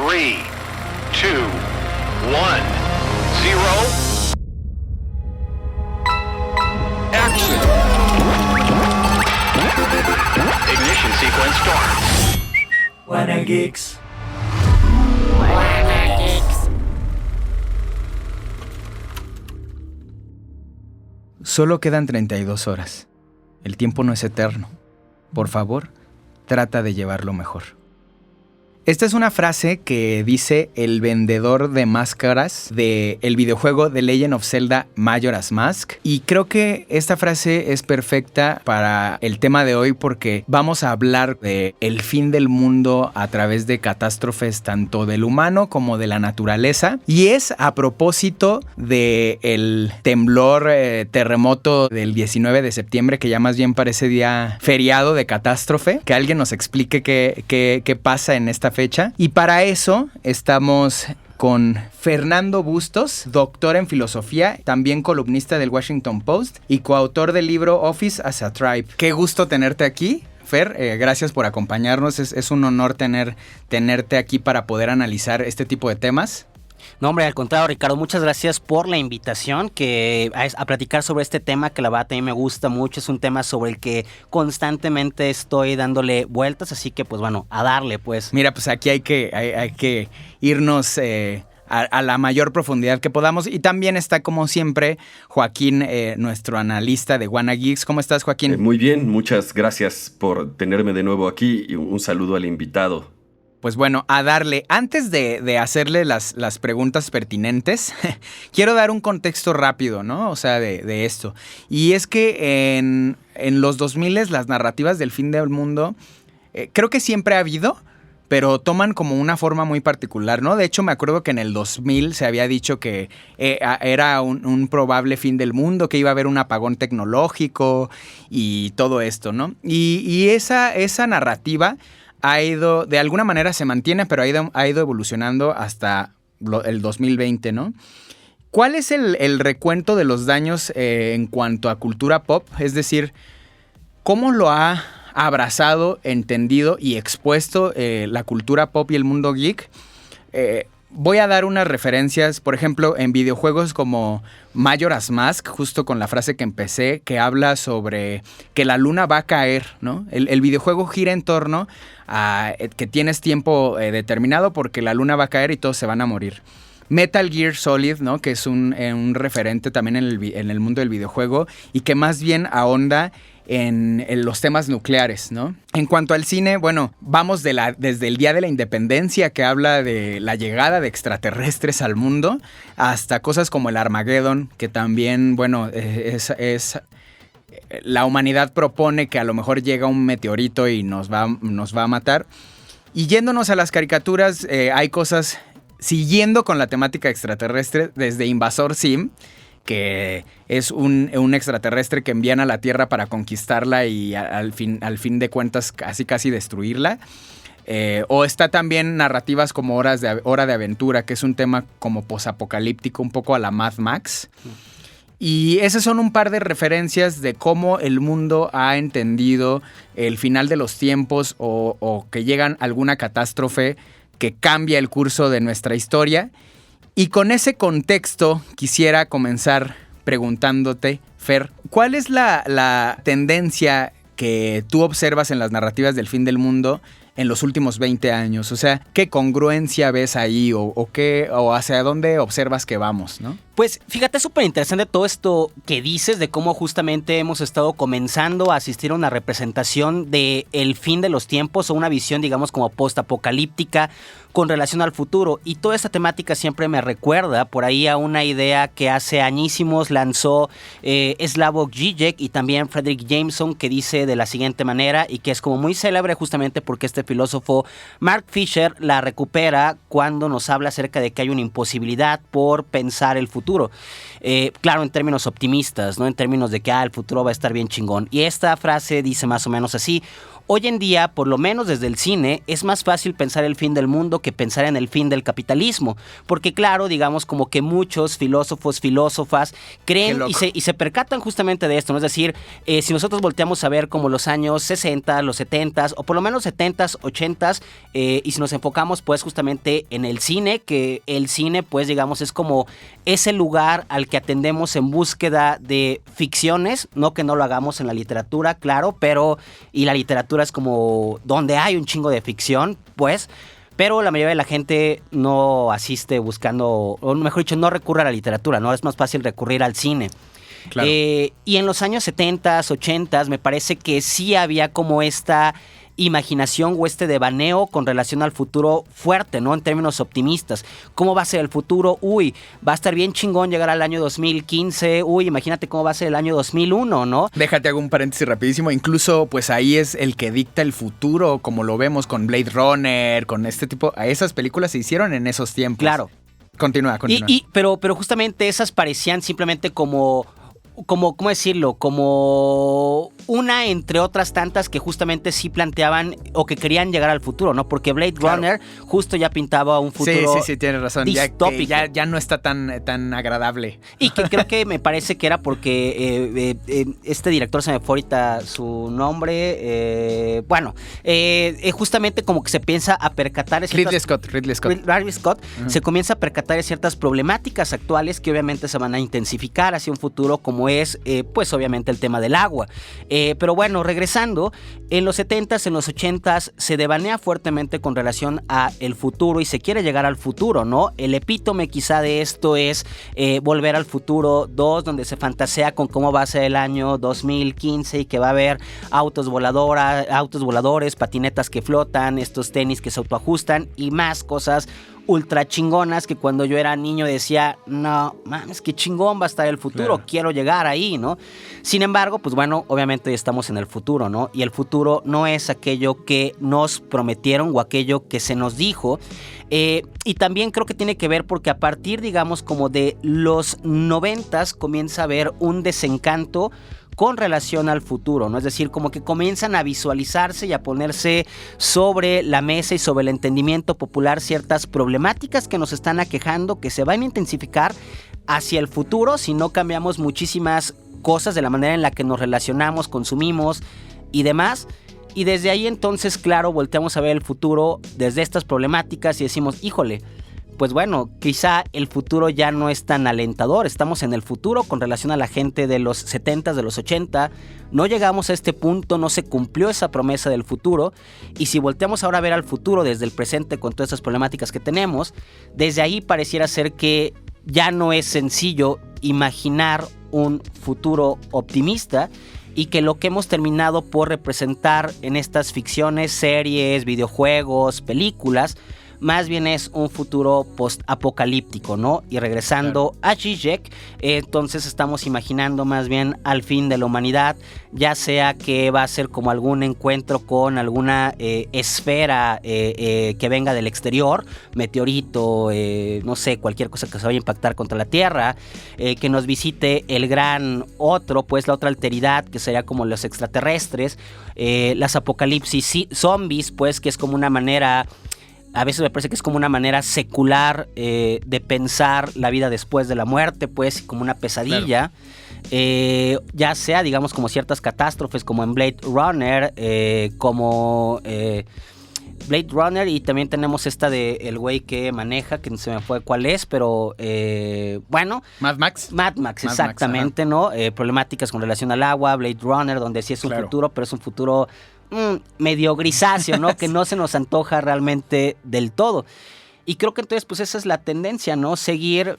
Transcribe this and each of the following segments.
3, 2, 1, 0. Action. Ignition sequence start. Wanna Geeks. Solo quedan 32 horas. El tiempo no es eterno. Por favor, trata de llevarlo mejor. Esta es una frase que dice el vendedor de máscaras del videojuego The Legend of Zelda Majora's Mask. Y creo que esta frase es perfecta para el tema de hoy porque vamos a hablar de el fin del mundo a través de catástrofes tanto del humano como de la naturaleza. Y es a propósito del temblor, terremoto del 19 de septiembre, que ya más bien parece día feriado de catástrofe. Que alguien nos explique qué pasa en esta fecha. Y para eso estamos con Fernando Bustos, doctor en filosofía, también columnista del Washington Post y coautor del libro Office as a Tribe. Qué gusto tenerte aquí, Fer. Gracias por acompañarnos. Es un honor tenerte aquí para poder analizar este tipo de temas. No, hombre, al contrario, Ricardo, muchas gracias por la invitación a platicar sobre este tema que la verdad también me gusta mucho. Es un tema sobre el que constantemente estoy dándole vueltas, así que pues bueno, a darle pues. Mira, pues aquí hay que irnos a la mayor profundidad que podamos. Y también está, como siempre, Joaquín, nuestro analista de Wanna Geeks. ¿Cómo estás, Joaquín? Muy bien, muchas gracias por tenerme de nuevo aquí y un saludo al invitado. Pues bueno, a darle. Antes de hacerle las preguntas pertinentes, quiero dar un contexto rápido, ¿no? O sea, de esto. Y es que en los 2000 las narrativas del fin del mundo, creo que siempre ha habido, pero toman como una forma muy particular, ¿no? De hecho, me acuerdo que en el 2000 se había dicho que era un probable fin del mundo, que iba a haber un apagón tecnológico y todo esto, ¿no? Y esa narrativa ha ido, de alguna manera se mantiene, pero ha ido evolucionando hasta el 2020, ¿no? ¿Cuál es el recuento de los daños en cuanto a cultura pop? Es decir, ¿cómo lo ha abrazado, entendido y expuesto la cultura pop y el mundo geek? Voy a dar unas referencias, por ejemplo, en videojuegos como Majora's Mask, justo con la frase que empecé, que habla sobre que la luna va a caer, ¿no? El videojuego gira en torno a que tienes tiempo determinado porque la luna va a caer y todos se van a morir. Metal Gear Solid, ¿no? Que es un referente también en el mundo del videojuego y que más bien ahonda en los temas nucleares, ¿no? En cuanto al cine, bueno, vamos desde el Día de la Independencia, que habla de la llegada de extraterrestres al mundo, hasta cosas como el Armageddon, que también, bueno, la humanidad propone que a lo mejor llega un meteorito y nos va a matar. Y yéndonos a las caricaturas, hay cosas siguiendo con la temática extraterrestre, desde Invasor Sim, que es un extraterrestre que envían a la Tierra para conquistarla y al fin de cuentas casi destruirla. O está también narrativas como Hora de Aventura, que es un tema como posapocalíptico, un poco a la Mad Max. Y esas son un par de referencias de cómo el mundo ha entendido el final de los tiempos o que llegan a alguna catástrofe que cambia el curso de nuestra historia. Y con ese contexto quisiera comenzar preguntándote, Fer, ¿cuál es la tendencia que tú observas en las narrativas del fin del mundo en los últimos 20 años? O sea, ¿qué congruencia ves ahí o hacia dónde observas que vamos, ¿no? Pues fíjate, es súper interesante todo esto que dices de cómo justamente hemos estado comenzando a asistir a una representación de el fin de los tiempos o una visión, digamos, como post-apocalíptica con relación al futuro. Y toda esta temática siempre me recuerda por ahí a una idea que hace añísimos lanzó Slavoj Žižek y también Frederick Jameson, que dice de la siguiente manera y que es como muy célebre justamente porque este filósofo Mark Fisher la recupera cuando nos habla acerca de que hay una imposibilidad por pensar el futuro. Claro, en términos optimistas, ¿no? En términos de que el futuro va a estar bien chingón. Y esta frase dice más o menos así: Hoy en día, por lo menos desde el cine, es más fácil pensar el fin del mundo que pensar en el fin del capitalismo. Porque claro, digamos como que muchos filósofos, filósofas creen y se percatan justamente de esto, ¿no? Es decir, si nosotros volteamos a ver como los años 60, los 70, o por lo menos 70, 80, y si nos enfocamos pues justamente en el cine, que el cine pues digamos es como ese lugar al que atendemos en búsqueda de ficciones, no que no lo hagamos en la literatura, claro, pero y la literatura es como donde hay un chingo de ficción, pues, pero la mayoría de la gente no asiste buscando, o mejor dicho, no recurre a la literatura, ¿no? Es más fácil recurrir al cine. Claro. Y en los años 70, 80, me parece que sí había como esta imaginación o este devaneo con relación al futuro fuerte, ¿no? En términos optimistas. ¿Cómo va a ser el futuro? Uy, va a estar bien chingón llegar al año 2015. Uy, imagínate cómo va a ser el año 2001, ¿no? Déjate hago un paréntesis rapidísimo. Incluso, pues ahí es el que dicta el futuro, como lo vemos con Blade Runner, con este tipo. Esas películas se hicieron en esos tiempos. Claro. Continúa. Pero justamente esas parecían simplemente como ¿cómo decirlo? Como una entre otras tantas que justamente sí planteaban o que querían llegar al futuro, ¿no? Porque Blade Runner justo ya pintaba un futuro sí, tienes razón. distópico. Ya no está tan agradable. Y que creo que me parece que era porque este director, se me fue ahorita su nombre, justamente como que se piensa a percatar de ciertas... Ridley Scott. Uh-huh. Se comienza a percatar de ciertas problemáticas actuales que obviamente se van a intensificar hacia un futuro, como es, pues obviamente el tema del agua. Pero bueno, regresando, en los 70s, en los 80s, se devanea fuertemente con relación a el futuro y se quiere llegar al futuro, ¿no? El epítome quizá de esto es Volver al Futuro 2, donde se fantasea con cómo va a ser el año 2015 y que va a haber autos voladores, patinetas que flotan, estos tenis que se autoajustan y más cosas ultra chingonas que cuando yo era niño decía, no mames, qué chingón va a estar el futuro, claro. Quiero llegar ahí, ¿no? Sin embargo, pues bueno, obviamente estamos en el futuro, ¿no? Y el futuro no es aquello que nos prometieron o aquello que se nos dijo. Y también creo que tiene que ver porque a partir, digamos, como de los 90s comienza a haber un desencanto con relación al futuro, ¿no? Es decir, como que comienzan a visualizarse y a ponerse sobre la mesa y sobre el entendimiento popular ciertas problemáticas que nos están aquejando, que se van a intensificar hacia el futuro si no cambiamos muchísimas cosas de la manera en la que nos relacionamos, consumimos y demás. Y desde ahí entonces, claro, volteamos a ver el futuro desde estas problemáticas y decimos, híjole, pues bueno, quizá el futuro ya no es tan alentador. Estamos en el futuro con relación a la gente de los 70, de los 80. No llegamos a este punto, no se cumplió esa promesa del futuro. Y si volteamos ahora a ver al futuro desde el presente con todas esas problemáticas que tenemos, desde ahí pareciera ser que ya no es sencillo imaginar un futuro optimista y que lo que hemos terminado por representar en estas ficciones, series, videojuegos, películas, más bien es un futuro post-apocalíptico, ¿no? Y regresando a Zizek, entonces estamos imaginando más bien al fin de la humanidad, ya sea que va a ser como algún encuentro con alguna esfera que venga del exterior, meteorito, no sé, cualquier cosa que se vaya a impactar contra la Tierra, que nos visite el gran otro, pues la otra alteridad, que sería como los extraterrestres, las apocalipsis zombies, pues que es como una manera... A veces me parece que es como una manera secular de pensar la vida después de la muerte, pues, como una pesadilla. Claro. Ya sea, digamos, como ciertas catástrofes, como en Blade Runner, Blade Runner, y también tenemos esta de el güey que maneja, que no se me fue cuál es, pero bueno. Mad Max, exactamente, ¿no? Problemáticas con relación al agua, Blade Runner, donde sí es un futuro, pero es un futuro... medio grisáceo, ¿no? Que no se nos antoja realmente del todo. Y creo que entonces, pues esa es la tendencia, ¿no? Seguir,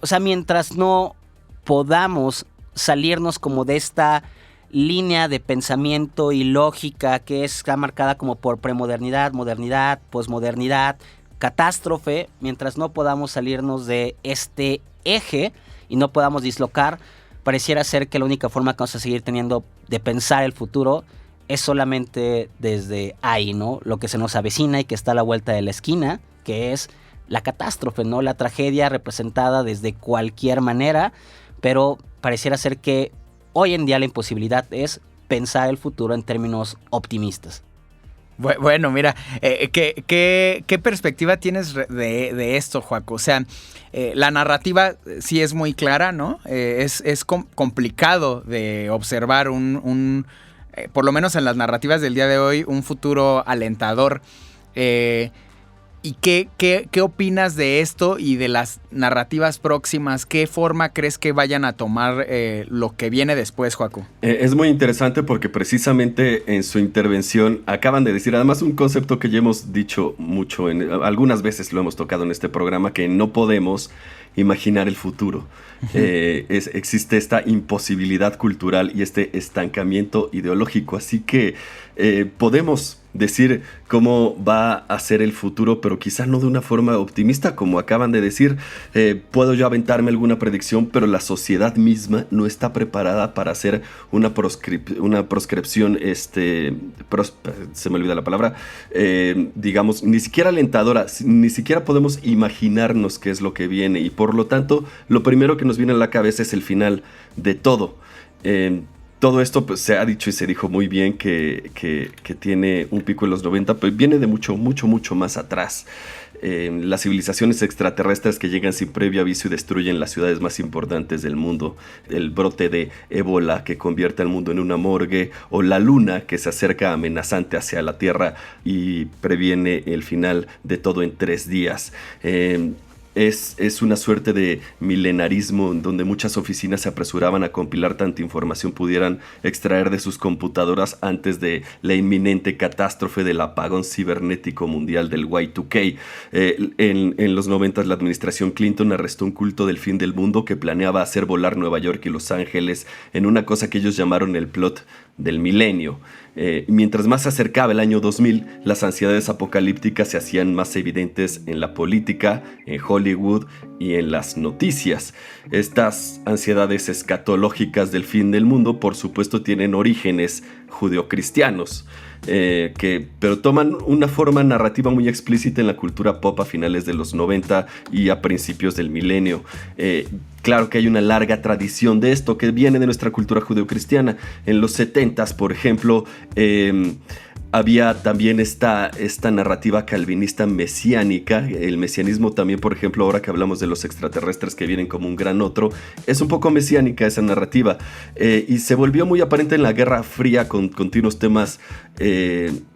o sea, mientras no podamos salirnos como de esta línea de pensamiento y lógica que está marcada como por premodernidad, modernidad, posmodernidad, catástrofe, mientras no podamos salirnos de este eje y no podamos dislocar, pareciera ser que la única forma que vamos a seguir teniendo de pensar el futuro es solamente desde ahí, ¿no? Lo que se nos avecina y que está a la vuelta de la esquina, que es la catástrofe, ¿no? La tragedia representada desde cualquier manera, pero pareciera ser que hoy en día la imposibilidad es pensar el futuro en términos optimistas. Bueno, mira, ¿qué perspectiva tienes de esto, Joaco? O sea, la narrativa sí es muy clara, ¿no? Es complicado de observar por lo menos en las narrativas del día de hoy, un futuro alentador. ¿Y qué opinas de esto y de las narrativas próximas? ¿Qué forma crees que vayan a tomar lo que viene después, Joaco? Es muy interesante porque precisamente en su intervención acaban de decir, además, un concepto que ya hemos dicho mucho, algunas veces lo hemos tocado en este programa, que no podemos imaginar el futuro. Existe esta imposibilidad cultural y este estancamiento ideológico, así que podemos decir cómo va a ser el futuro, pero quizá no de una forma optimista, como acaban de decir. Puedo yo aventarme alguna predicción, pero la sociedad misma no está preparada para hacer una proscripción, se me olvida la palabra, digamos, ni siquiera alentadora, ni siquiera podemos imaginarnos qué es lo que viene, y por lo tanto, lo primero que nos viene a la cabeza es el final de todo. Todo esto pues, se ha dicho y se dijo muy bien que tiene un pico en los 90, pero viene de mucho más atrás. Las civilizaciones extraterrestres que llegan sin previo aviso y destruyen las ciudades más importantes del mundo, el brote de ébola que convierte al mundo en una morgue, o la luna que se acerca amenazante hacia la Tierra y previene el final de todo en 3 días. Es una suerte de milenarismo en donde muchas oficinas se apresuraban a compilar tanta información pudieran extraer de sus computadoras antes de la inminente catástrofe del apagón cibernético mundial del Y2K. En los 90 la administración Clinton arrestó un culto del fin del mundo que planeaba hacer volar Nueva York y Los Ángeles en una cosa que ellos llamaron el plot del milenio. Mientras más se acercaba el año 2000, las ansiedades apocalípticas se hacían más evidentes en la política, en Hollywood y en las noticias. Estas ansiedades escatológicas del fin del mundo, por supuesto, tienen orígenes judeocristianos, pero toman una forma narrativa muy explícita en la cultura pop a finales de los 90 y a principios del milenio. Claro que hay una larga tradición de esto que viene de nuestra cultura judeocristiana. En los 70s, por ejemplo, había también esta narrativa calvinista mesiánica. El mesianismo también, por ejemplo, ahora que hablamos de los extraterrestres que vienen como un gran otro, es un poco mesiánica esa narrativa. Y se volvió muy aparente en la Guerra Fría con continuos temas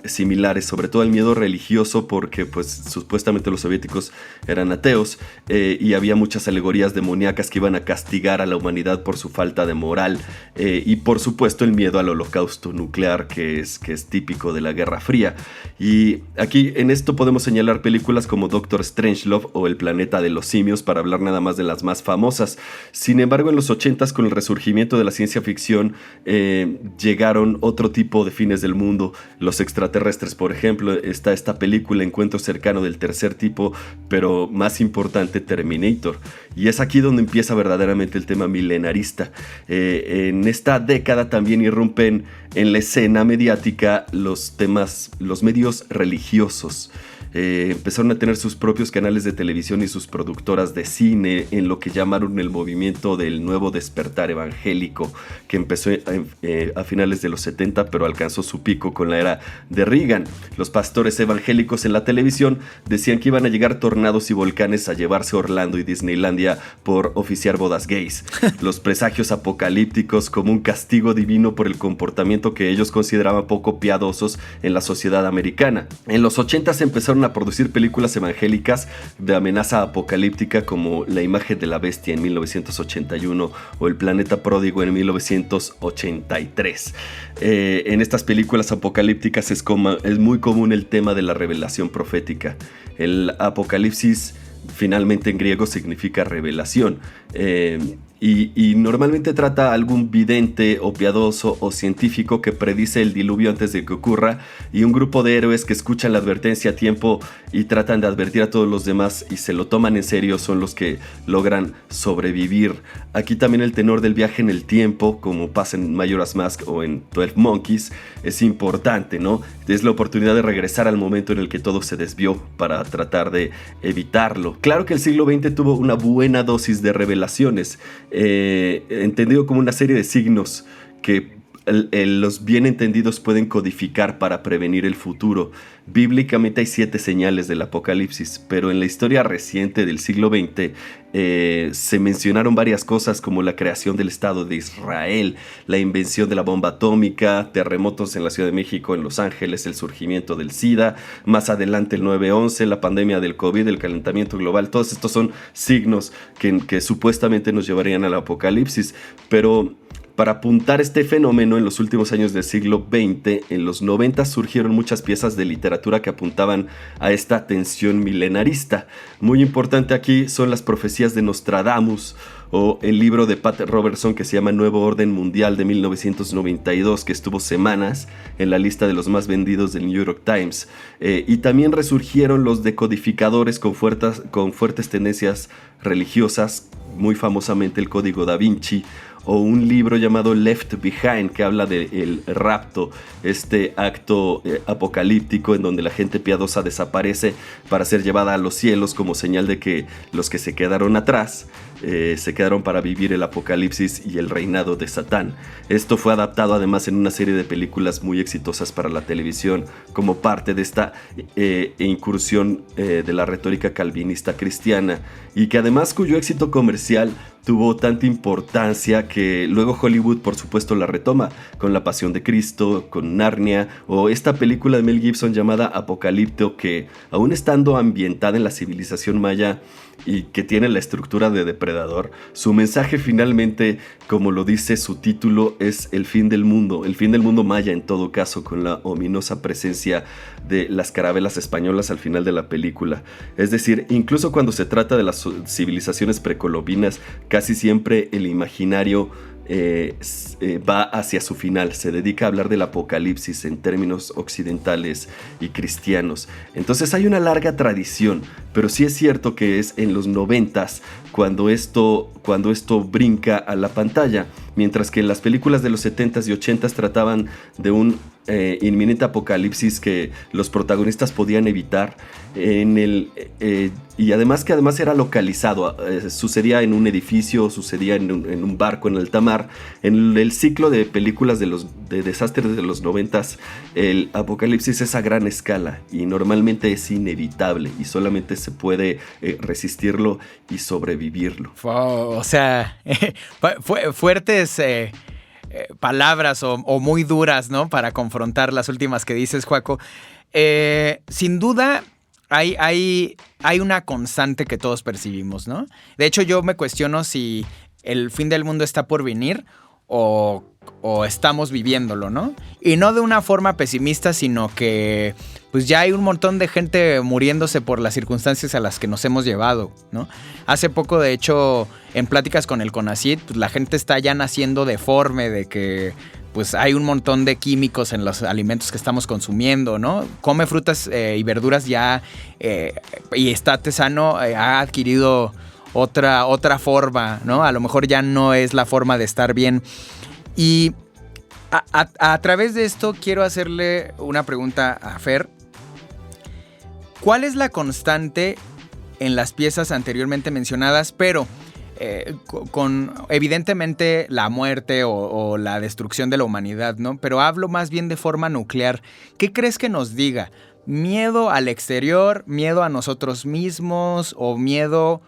similares, sobre todo el miedo religioso, porque pues supuestamente los soviéticos eran ateos, y había muchas alegorías demoníacas que iban a castigar a la humanidad por su falta de moral, y por supuesto el miedo al holocausto nuclear que es típico de la Guerra Fría. Y aquí en esto podemos señalar películas como Doctor Strangelove o El planeta de los simios, para hablar nada más de las más famosas. Sin embargo, en los 80s, con el resurgimiento de la ciencia ficción, llegaron otro tipo de fines del mundo. Los extraterrestres, por ejemplo, está esta película Encuentro cercano del tercer tipo, pero más importante, Terminator. Y es aquí donde empieza verdaderamente el tema milenarista. En esta década también irrumpen en la escena mediática los medios religiosos. Empezaron a tener sus propios canales de televisión y sus productoras de cine en lo que llamaron el movimiento del nuevo despertar evangélico, que empezó a finales de los 70, pero alcanzó su pico con la era de Reagan. Los pastores evangélicos en la televisión decían que iban a llegar tornados y volcanes a llevarse Orlando y Disneylandia por oficiar bodas gays. Los presagios apocalípticos como un castigo divino por el comportamiento que ellos consideraban poco piadosos en la sociedad americana. En los 80 se empezaron a producir películas evangélicas de amenaza apocalíptica como La imagen de la bestia en 1981 o El planeta pródigo en 1983. En estas películas apocalípticas es muy común el tema de la revelación profética. El apocalipsis finalmente en griego significa revelación. Y normalmente trata a algún vidente o piadoso o científico que predice el diluvio antes de que ocurra, y un grupo de héroes que escuchan la advertencia a tiempo y tratan de advertir a todos los demás y se lo toman en serio son los que logran sobrevivir. Aquí también el tenor del viaje en el tiempo, como pasa en Majora's Mask o en 12 Monkeys, es importante, ¿no? Es la oportunidad de regresar al momento en el que todo se desvió para tratar de evitarlo. Claro que el siglo XX tuvo una buena dosis de revelaciones, entendido como una serie de signos que los bien entendidos pueden codificar para prevenir el futuro. Bíblicamente hay 7 señales del apocalipsis, pero en la historia reciente del siglo XX se mencionaron varias cosas como la creación del Estado de Israel, la invención de la bomba atómica, terremotos en la Ciudad de México, en Los Ángeles, el surgimiento del SIDA, más adelante el 9/11, la pandemia del COVID, el calentamiento global. Todos estos son signos que supuestamente nos llevarían al apocalipsis, pero para apuntar este fenómeno en los últimos años del siglo XX, en los 90 surgieron muchas piezas de literatura que apuntaban a esta tensión milenarista. Muy importante aquí son las profecías de Nostradamus o el libro de Pat Robertson que se llama Nuevo Orden Mundial de 1992, que estuvo semanas en la lista de los más vendidos del New York Times. Y también resurgieron los decodificadores con fuertes tendencias religiosas, muy famosamente el Código Da Vinci, o un libro llamado Left Behind que habla del rapto, este acto apocalíptico en donde la gente piadosa desaparece para ser llevada a los cielos como señal de que los que se quedaron atrás se quedaron para vivir el apocalipsis y el reinado de Satán. Esto fue adaptado además en una serie de películas muy exitosas para la televisión como parte de esta incursión de la retórica calvinista cristiana, y que además cuyo éxito comercial tuvo tanta importancia que luego Hollywood por supuesto la retoma con La Pasión de Cristo, con Narnia o esta película de Mel Gibson llamada Apocalipto, que aún estando ambientada en la civilización maya y que tiene la estructura de depredador, su mensaje finalmente, como lo dice su título, es el fin del mundo maya en todo caso, con la ominosa presencia de las carabelas españolas al final de la película. Es decir, incluso cuando se trata de las civilizaciones precolombinas, casi siempre el imaginario va hacia su final, se dedica a hablar del apocalipsis en términos occidentales y cristianos. Entonces hay una larga tradición, pero sí es cierto que es en los 90s cuando esto brinca a la pantalla, mientras que en las películas de los 70s y 80s trataban de un inminente apocalipsis que los protagonistas podían evitar y además era localizado, sucedía en un edificio, sucedía en un barco en alta mar. En el ciclo de películas de desastres de los 90s, el apocalipsis es a gran escala y normalmente es inevitable y solamente se puede resistirlo y sobrevivirlo. O sea, fuertes palabras o muy duras, ¿no? Para confrontar las últimas que dices, Joaco. Sin duda, hay una constante que todos percibimos, ¿no? De hecho, yo me cuestiono si el fin del mundo está por venir o estamos viviéndolo, ¿no? Y no de una forma pesimista, sino que pues ya hay un montón de gente muriéndose por las circunstancias a las que nos hemos llevado, ¿no? Hace poco, de hecho, en pláticas con el CONACYT, pues la gente está ya naciendo deforme de que pues hay un montón de químicos en los alimentos que estamos consumiendo, ¿no? Come frutas y verduras ya y estate sano, ha adquirido otra forma, ¿no? A lo mejor ya no es la forma de estar bien. Y a través de esto quiero hacerle una pregunta a Fer. ¿Cuál es la constante en las piezas anteriormente mencionadas, pero con evidentemente la muerte o la destrucción de la humanidad, ¿no? Pero hablo más bien de forma nuclear. ¿Qué crees que nos diga? ¿Miedo al exterior? ¿Miedo a nosotros mismos? ¿O miedo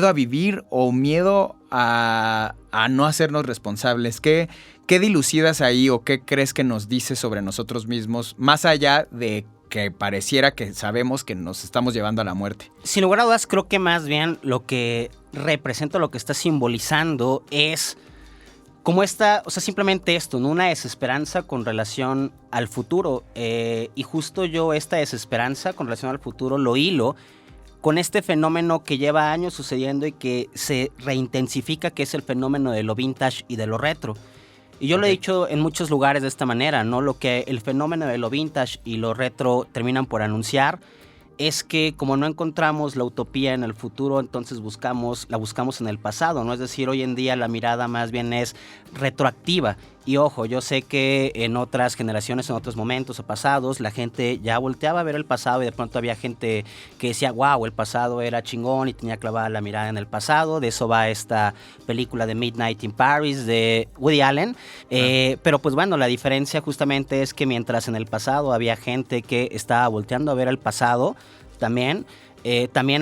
a vivir? ¿O miedo a no hacernos responsables? ¿Qué dilucidas ahí o qué crees que nos dice sobre nosotros mismos, más allá de que pareciera que sabemos que nos estamos llevando a la muerte? Sin lugar a dudas, creo que más bien lo que representa, lo que está simbolizando es como simplemente esto, ¿no? Una desesperanza con relación al futuro. Y justo yo esta desesperanza con relación al futuro lo hilo con este fenómeno que lleva años sucediendo y que se reintensifica, que es el fenómeno de lo vintage y de lo retro. Y yo lo he dicho en muchos lugares de esta manera, ¿no? Lo que el fenómeno de lo vintage y lo retro terminan por anunciar es que como no encontramos la utopía en el futuro, entonces la buscamos en el pasado, ¿no? Es decir, hoy en día la mirada más bien es retroactiva Y ojo, yo sé que en otras generaciones, en otros momentos o pasados, la gente ya volteaba a ver el pasado y de pronto había gente que decía, wow, el pasado era chingón y tenía clavada la mirada en el pasado. De eso va esta película de Midnight in Paris de Woody Allen. Pero pues bueno, la diferencia justamente es que mientras en el pasado había gente que estaba volteando a ver el pasado, también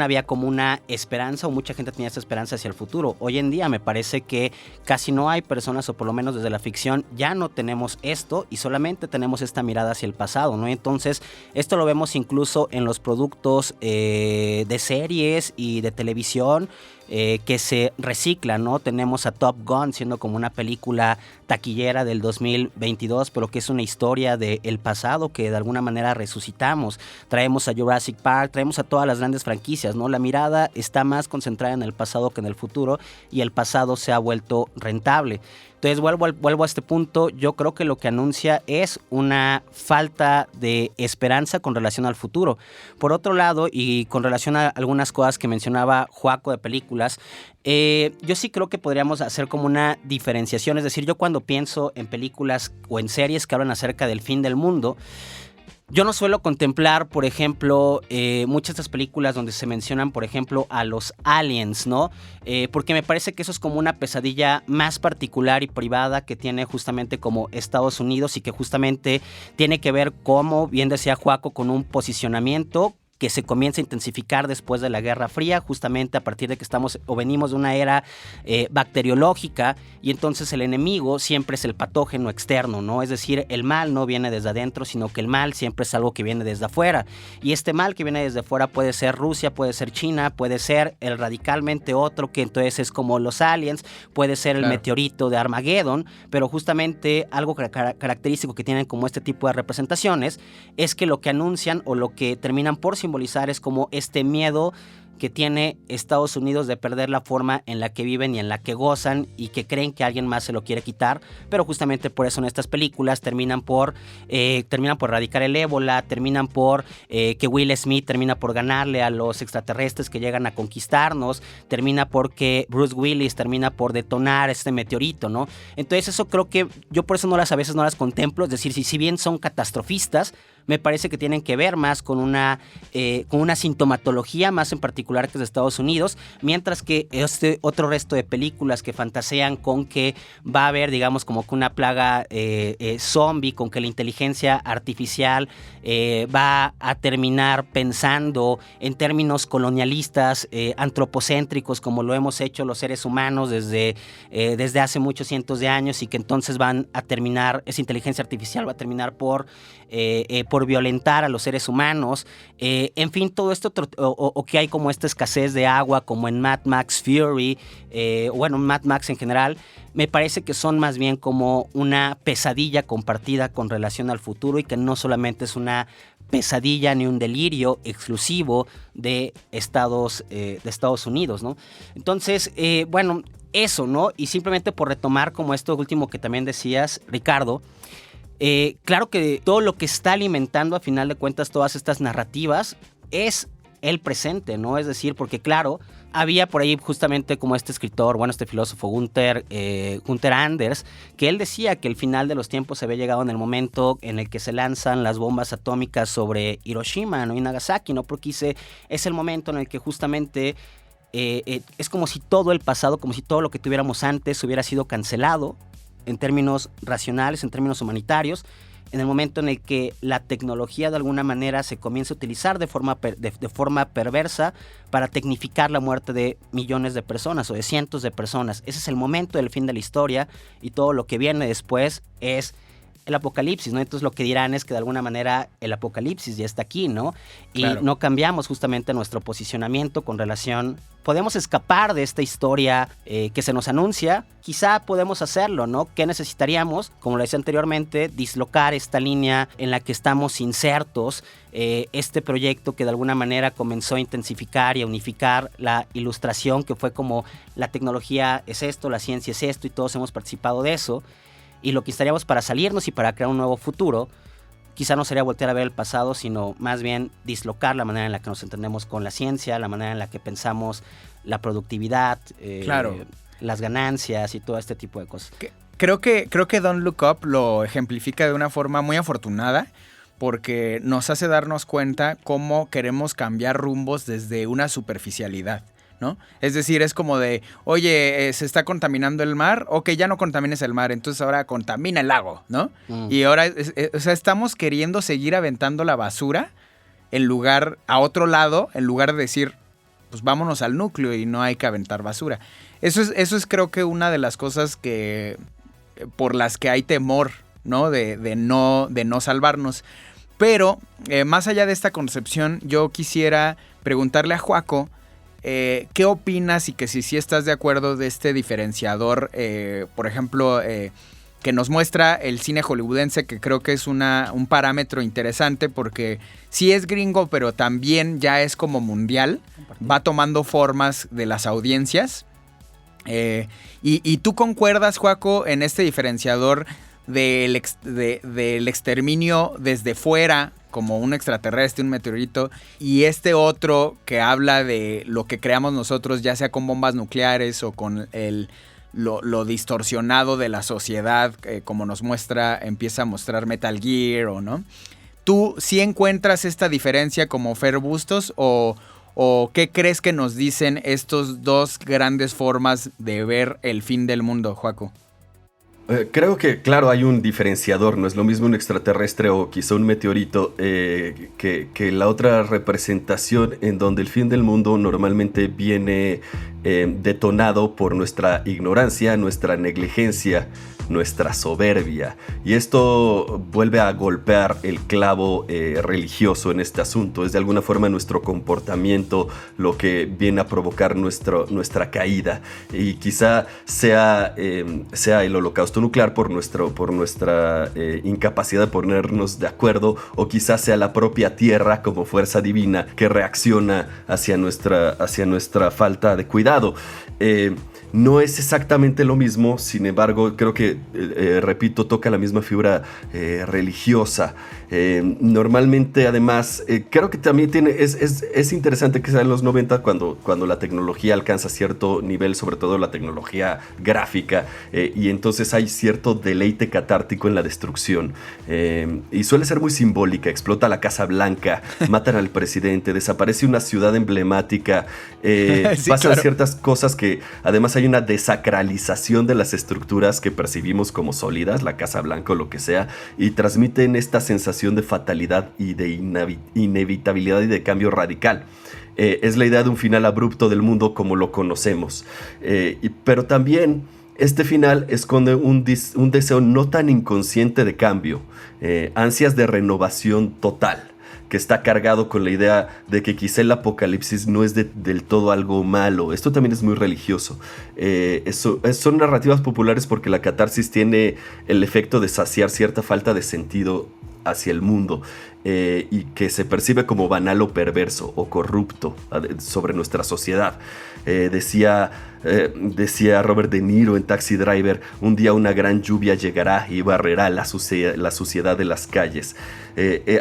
había como una esperanza, o mucha gente tenía esa esperanza hacia el futuro. Hoy en día me parece que casi no hay personas, o por lo menos desde la ficción, ya no tenemos esto y solamente tenemos esta mirada hacia el pasado, ¿no? Entonces, esto lo vemos incluso en los productos de series y de televisión, que se reciclan, ¿no? Tenemos a Top Gun siendo como una película taquillera del 2022, pero que es una historia del pasado que de alguna manera resucitamos. Traemos a Jurassic Park, traemos a todas las grandes franquicias, ¿no? La mirada está más concentrada en el pasado que en el futuro y el pasado se ha vuelto rentable. Entonces vuelvo a este punto. Yo creo que lo que anuncia es una falta de esperanza con relación al futuro. Por otro lado, y con relación a algunas cosas que mencionaba Joaco de películas, yo sí creo que podríamos hacer como una diferenciación. Es decir, yo cuando pienso en películas o en series que hablan acerca del fin del mundo, yo no suelo contemplar, por ejemplo, muchas de estas películas donde se mencionan, por ejemplo, a los aliens, ¿no? Porque me parece que eso es como una pesadilla más particular y privada que tiene justamente como Estados Unidos y que justamente tiene que ver, como bien decía Joaco, con un posicionamiento que se comienza a intensificar después de la Guerra Fría, justamente a partir de que estamos o venimos de una era bacteriológica, y entonces el enemigo siempre es el patógeno externo, ¿no? Es decir, el mal no viene desde adentro, sino que el mal siempre es algo que viene desde afuera, y este mal que viene desde afuera puede ser Rusia, puede ser China, puede ser el radicalmente otro, que entonces es como los aliens, puede ser el meteorito de Armageddon, pero justamente algo característico que tienen como este tipo de representaciones es que lo que anuncian o lo que terminan por simbolizar es como este miedo que tiene Estados Unidos de perder la forma en la que viven y en la que gozan, y que creen que alguien más se lo quiere quitar, pero justamente por eso en estas películas terminan por erradicar el ébola, terminan por que Will Smith termina por ganarle a los extraterrestres que llegan a conquistarnos, termina porque Bruce Willis termina por detonar este meteorito, ¿no? Entonces eso creo que yo por eso a veces no las contemplo, es decir, si bien son catastrofistas, me parece que tienen que ver más con una sintomatología más en particular que es de Estados Unidos, mientras que este otro resto de películas que fantasean con que va a haber, digamos, como que una plaga zombie, con que la inteligencia artificial va a terminar pensando en términos colonialistas, antropocéntricos, como lo hemos hecho los seres humanos desde hace muchos cientos de años, y que entonces esa inteligencia artificial va a terminar por violentar a los seres humanos, en fin, todo esto, o que hay como esta escasez de agua, como en Mad Max Fury, Mad Max en general, me parece que son más bien como una pesadilla compartida con relación al futuro, y que no solamente es una pesadilla ni un delirio exclusivo de Estados Unidos, ¿no? Entonces, eso, ¿no? Y simplemente por retomar como esto último que también decías, Ricardo, claro que todo lo que está alimentando a final de cuentas todas estas narrativas es el presente, ¿no? Es decir, porque claro, había por ahí justamente como este escritor, este filósofo Gunther Anders, que él decía que el final de los tiempos se había llegado en el momento en el que se lanzan las bombas atómicas sobre Hiroshima, ¿no? Y Nagasaki, ¿no? Porque es el momento en el que justamente es como si todo el pasado, como si todo lo que tuviéramos antes hubiera sido cancelado en términos racionales, en términos humanitarios, en el momento en el que la tecnología de alguna manera se comienza a utilizar de forma perversa para tecnificar la muerte de millones de personas o de cientos de personas. Ese es el momento del fin de la historia, y todo lo que viene después es el apocalipsis, ¿no? Entonces lo que dirán es que de alguna manera el apocalipsis ya está aquí, ¿no? Y no cambiamos justamente nuestro posicionamiento con relación. Podemos escapar de esta historia que se nos anuncia, quizá podemos hacerlo, ¿no? ¿Qué necesitaríamos? Como lo decía anteriormente, dislocar esta línea en la que estamos insertos, este proyecto que de alguna manera comenzó a intensificar y a unificar la ilustración, que fue como la tecnología es esto, la ciencia es esto, y todos hemos participado de eso. Y lo que estaríamos para salirnos y para crear un nuevo futuro, quizá no sería voltear a ver el pasado, sino más bien dislocar la manera en la que nos entendemos con la ciencia, la manera en la que pensamos la productividad, las ganancias y todo este tipo de cosas. creo que Don't Look Up lo ejemplifica de una forma muy afortunada, porque nos hace darnos cuenta cómo queremos cambiar rumbos desde una superficialidad, ¿no? Es decir, es como de, oye, se está contaminando el mar, ok, ya no contamines el mar, entonces ahora contamina el lago, ¿no? Y ahora, o sea, estamos queriendo seguir aventando la basura a otro lado, en lugar de decir, pues vámonos al núcleo y no hay que aventar basura. Eso es creo que una de las cosas por las que hay temor, ¿no? De no salvarnos. Pero, más allá de esta concepción, yo quisiera preguntarle a Joaco, ¿qué opinas y que si estás de acuerdo de este diferenciador, por ejemplo, que nos muestra el cine hollywoodense, que creo que es un parámetro interesante porque sí es gringo, pero también ya es como mundial, va tomando formas de las audiencias. Y tú concuerdas, Joaco, en este diferenciador del exterminio desde fuera, como un extraterrestre, un meteorito, y este otro que habla de lo que creamos nosotros, ya sea con bombas nucleares o con lo distorsionado de la sociedad, como empieza a mostrar Metal Gear, o no. ¿Tú sí encuentras esta diferencia como Fer Bustos o qué crees que nos dicen estos dos grandes formas de ver el fin del mundo, Joaco? Creo que, claro, hay un diferenciador. No es lo mismo un extraterrestre o quizá un meteorito que la otra representación en donde el fin del mundo normalmente viene detonado por nuestra ignorancia, nuestra negligencia, nuestra soberbia. Y esto vuelve a golpear el clavo religioso en este asunto. Es de alguna forma nuestro comportamiento lo que viene a provocar nuestra caída. Y quizá sea el holocausto nuclear por nuestra incapacidad de ponernos de acuerdo, o quizá sea la propia Tierra como fuerza divina que reacciona hacia nuestra falta de cuidado. No es exactamente lo mismo, sin embargo, creo que, repito, toca la misma figura religiosa. Normalmente, además, creo que también es interesante que sea en los 90 cuando la tecnología alcanza cierto nivel, sobre todo la tecnología gráfica, y entonces hay cierto deleite catártico en la destrucción. Y suele ser muy simbólica. Explota la Casa Blanca, matan al presidente, desaparece una ciudad emblemática, Sí, pasan claro. ciertas cosas que además hay una desacralización de las estructuras que percibimos como sólidas, la Casa Blanca o lo que sea, y transmiten esta sensación de fatalidad y de inevitabilidad y de cambio radical. Es la idea de un final abrupto del mundo como lo conocemos. Pero también este final esconde un deseo no tan inconsciente de cambio, ansias de renovación total, que está cargado con la idea de que quizá el apocalipsis no es del todo algo malo. Esto también es muy religioso. Son narrativas populares porque la catarsis tiene el efecto de saciar cierta falta de sentido hacia el mundo, y que se percibe como banal o perverso o corrupto sobre nuestra sociedad. Decía Robert De Niro en Taxi Driver: un día una gran lluvia llegará y barrerá la suciedad de las calles.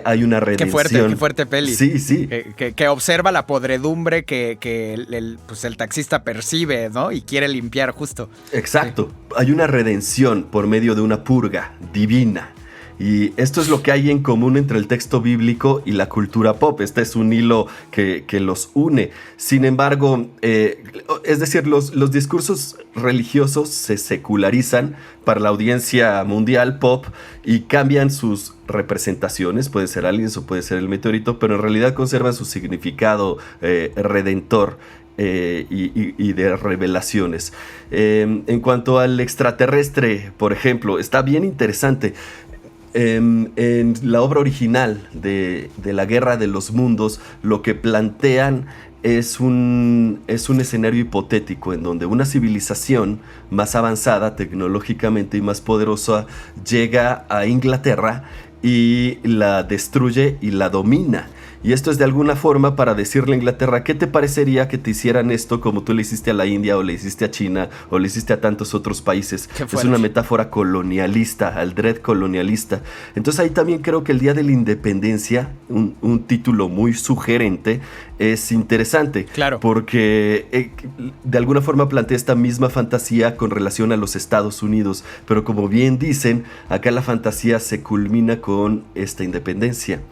Hay una redención. Qué fuerte peli. Sí. Que observa la podredumbre que el taxista percibe, ¿no? Y quiere limpiar justo. Exacto. Sí. Hay una redención por medio de una purga divina. Y esto es lo que hay en común entre el texto bíblico y la cultura pop. Este es un hilo que los une. Sin embargo, es decir, los discursos religiosos se secularizan para la audiencia mundial pop y cambian sus representaciones. Puede ser aliens o puede ser el meteorito, pero en realidad conservan su significado redentor. Y de revelaciones. En cuanto al extraterrestre, por ejemplo, está bien interesante. En la obra original de La Guerra de los Mundos, lo que plantean es un escenario hipotético en donde una civilización más avanzada tecnológicamente y más poderosa llega a Inglaterra y la destruye y la domina. Y esto es de alguna forma para decirle a Inglaterra, ¿qué te parecería que te hicieran esto como tú le hiciste a la India o le hiciste a China o le hiciste a tantos otros países? Es una metáfora colonialista, al dread colonialista. Entonces ahí también creo que el Día de la Independencia, un título muy sugerente, es interesante. Claro. Porque de alguna forma plantea esta misma fantasía con relación a los Estados Unidos. Pero como bien dicen, acá la fantasía se culmina con esta independencia.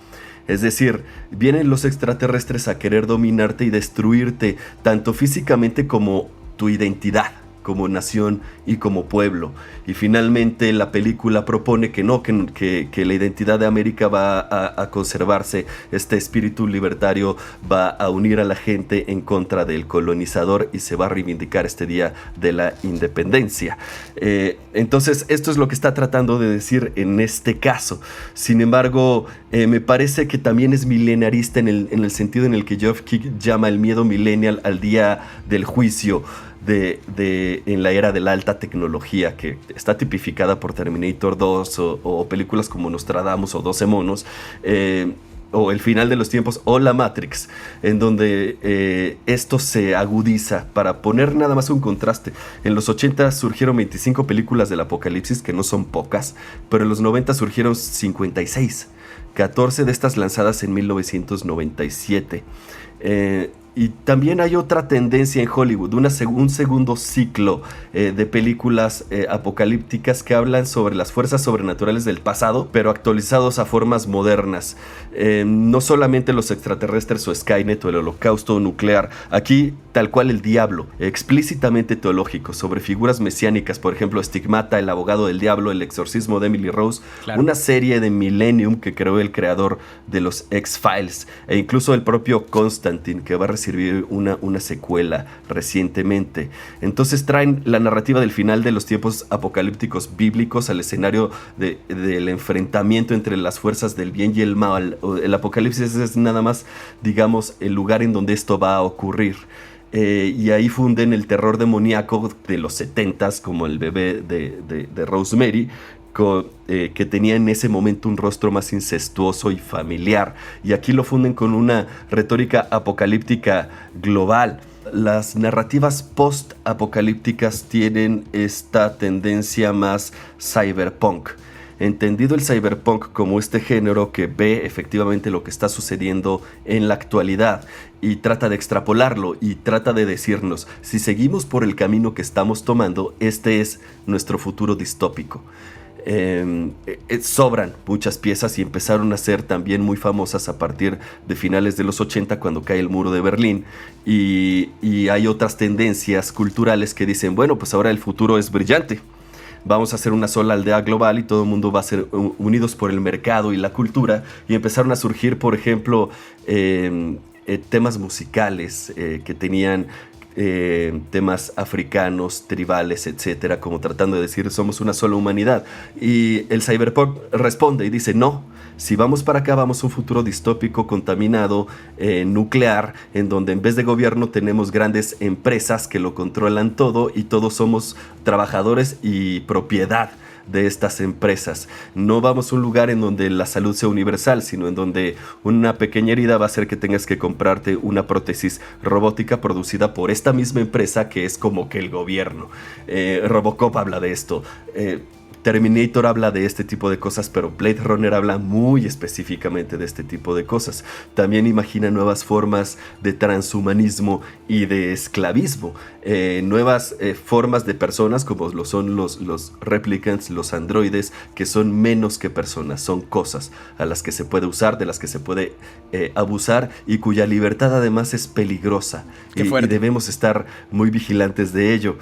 Es decir, vienen los extraterrestres a querer dominarte y destruirte, tanto físicamente como tu identidad, como nación y como pueblo. Y finalmente la película propone que no, que la identidad de América va a conservarse, este espíritu libertario va a unir a la gente en contra del colonizador y se va a reivindicar este Día de la Independencia. Entonces esto es lo que está tratando de decir en este caso. Sin embargo, me parece que también es milenarista en el sentido en el que Geoff Keighley llama el miedo millennial al día del juicio en la era de la alta tecnología, que está tipificada por Terminator 2 o películas como Nostradamus o 12 monos, o El final de los tiempos o La Matrix, en donde esto se agudiza. Para poner nada más un contraste, en los 80 surgieron 25 películas del apocalipsis, que no son pocas, pero en los 90 surgieron 56, 14 de estas lanzadas en 1997. Y también hay otra tendencia en Hollywood, un segundo ciclo de películas apocalípticas que hablan sobre las fuerzas sobrenaturales del pasado, pero actualizados a formas modernas. No solamente los extraterrestres o Skynet o el holocausto nuclear, aquí tal cual el diablo, explícitamente teológico, sobre figuras mesiánicas, por ejemplo Stigmata, el abogado del diablo, el exorcismo de Emily Rose, claro. Una serie de Millennium que creó el creador de los X-Files, e incluso el propio Constantine, que va a recibir una secuela recientemente. Entonces traen la narrativa del final de los tiempos apocalípticos bíblicos al escenario del enfrentamiento entre las fuerzas del bien y el mal. El apocalipsis es nada más, digamos, el lugar en donde esto va a ocurrir. Y ahí funden el terror demoníaco de los 70s, como el bebé de Rosemary, que tenía en ese momento un rostro más incestuoso y familiar. Y aquí lo funden con una retórica apocalíptica global. Las narrativas post-apocalípticas tienen esta tendencia más cyberpunk. Entendido el cyberpunk como este género que ve efectivamente lo que está sucediendo en la actualidad y trata de extrapolarlo y trata de decirnos, si seguimos por el camino que estamos tomando, este es nuestro futuro distópico. Sobran muchas piezas y empezaron a ser también muy famosas a partir de finales de los 80, cuando cae el muro de Berlín, y hay otras tendencias culturales que dicen, bueno, pues ahora el futuro es brillante. Vamos a hacer una sola aldea global y todo el mundo va a ser unidos por el mercado y la cultura. Y empezaron a surgir, por ejemplo, temas musicales que tenían temas africanos, tribales, etcétera, como tratando de decir somos una sola humanidad. Y el cyberpunk responde y dice no, si vamos para acá vamos a un futuro distópico, contaminado, nuclear, en donde en vez de gobierno tenemos grandes empresas que lo controlan todo y todos somos trabajadores y propiedad de estas empresas. No vamos a un lugar en donde la salud sea universal, sino en donde una pequeña herida va a hacer que tengas que comprarte una prótesis robótica producida por esta misma empresa que es como que el gobierno. Robocop habla de esto. Terminator habla de este tipo de cosas, pero Blade Runner habla muy específicamente de este tipo de cosas. También imagina nuevas formas de transhumanismo y de esclavismo, nuevas formas de personas como lo son los replicants, los androides, que son menos que personas, son cosas a las que se puede usar, de las que se puede abusar y cuya libertad además es peligrosa. Y debemos estar muy vigilantes de ello.